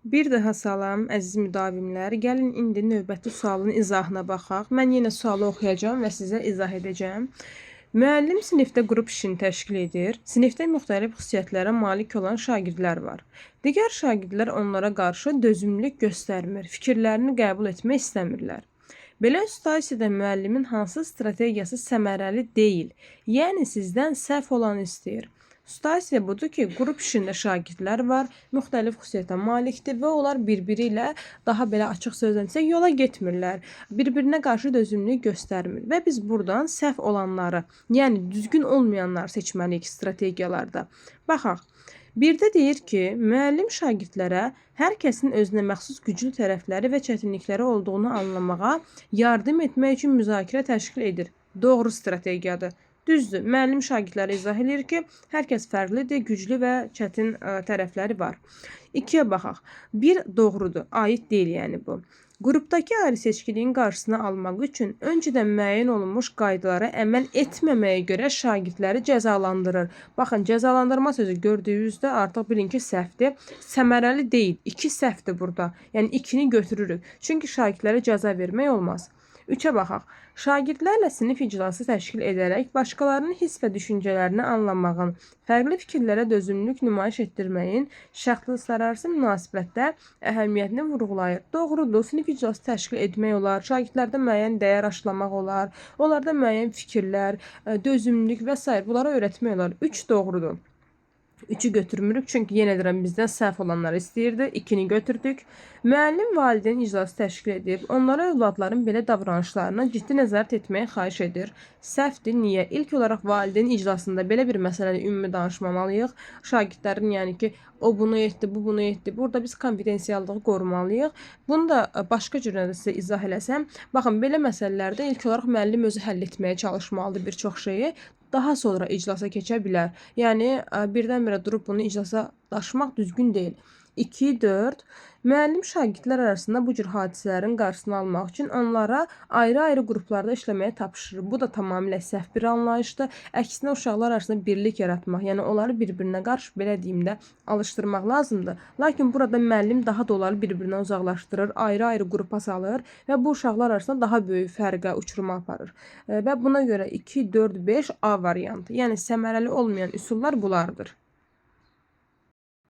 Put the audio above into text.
Bir daha salam, əziz müdavimlər. Gəlin indi növbəti sualın izahına baxaq. Mən yenə sualı oxuyacağam və sizə izah edəcəm. Müəllim sinifdə qrup işini təşkil edir. Sinifdə müxtəlif xüsusiyyətlərə malik olan şagirdlər var. Digər şagirdlər onlara qarşı dözümlülük göstərmir, fikirlərini qəbul etmək istəmirlər. Belə situasiyada müəllimin hansı strategiyası səmərəli deyil, yəni sizdən səhv olanı istəyir. Situasiya budur ki, qrup işində şagirdlər var, müxtəlif xüsusiyyətə malikdir və onlar bir-biri ilə daha belə açıq sözlə desək, yola getmirlər, bir-birinə qarşı dözümlülük göstərmir və biz buradan səhv olanları, yəni düzgün olmayanları seçməliyik strategiyalarda. Baxaq. Birdə deyir ki, müəllim şagirdlərə hər kəsin özünə məxsus güclü tərəfləri və çətinlikləri olduğunu anlamağa yardım etmək üçün müzakirə təşkil edir. Doğru strategiyadır. Düzdür, müəllim şagirdlərə izah edir ki, hər kəs fərqlidir, güclü və çətin tərəfləri var. 2-yə baxaq. 1 doğrudur, aid deyil yəni bu. Qrupdakı ayrı-seçkiliyin qarşısını almaq üçün öncədən müəyyən olunmuş qaydalara əməl etməməyə görə şagirdləri cəzalandırır. Baxın, cəzalandırma sözü gördüyünüzdə artıq bilin ki, səhvdir. Səmərəli deyil, 2 səhvdir burada. Yəni 2-ni götürürük. Çünki şagirdlərə cəza vermək olmaz. 3-ə baxaq. Şagirdlərlə sinif iclası təşkil edərək başqalarının hiss və düşüncələrini anlamağın, fərqli fikirlərə dözümlülük nümayiş etdirməyin şəxslərarası münasibətdə əhəmiyyətini vurğulayır. Doğrudur, sinif iclası təşkil etmək olar, şagirdlərdə müəyyən dəyər aşılamaq olar, onlarda müəyyən fikirlər, dözümlülük və s. bunları öyrətmək olar. 3 doğrudur. 3-ü götürmürük, çünki yenə deyirəm bizdən səhv olanları istəyirdi. 2-ni götürdük. Müəllim valideyn iclası təşkil edib, onlara övladların belə davranışlarına ciddi nəzarət etməyi xahiş edir. Səhvdir. Niyə? İlk olaraq valideyn iclasında belə bir məsələdə ümumi danışmamalıyıq. Şagirdlərin, yəni ki, o bunu etdi, bu bunu etdi. Burada biz konfidensiallığı qorumalıyıq. Bunu da başqa cür sizə izah eləsəm, baxın, belə məsələlərdə ilk olaraq müəllim özü həll etməyə çalışmalıdır bir çox şeyi. Daha sonra iclasa keçə bilər. Yəni, birdən-birə durub bunu iclasa daşımaq düzgün deyil. 2, 4. Müəllim şagirdlər arasında bu cür hadisələrin qarşısını almaq üçün onlara ayrı-ayrı qruplarda işləməyə tapşırır. Bu da tamamilə səhv bir anlayışdır. Əksinə uşaqlar arasında birlik yaratmaq, yəni onları bir-birinə qarşı belə deyim də alışdırmaq lazımdır. Lakin burada müəllim daha da onları bir-birinə uzaqlaşdırır, ayrı-ayrı qrupa salır və bu uşaqlar arasında daha böyük fərqə, uçuruma aparır. Və buna görə 2, 4, 5 A variantı. Yəni səmərəli olmayan üsullar bunlardır.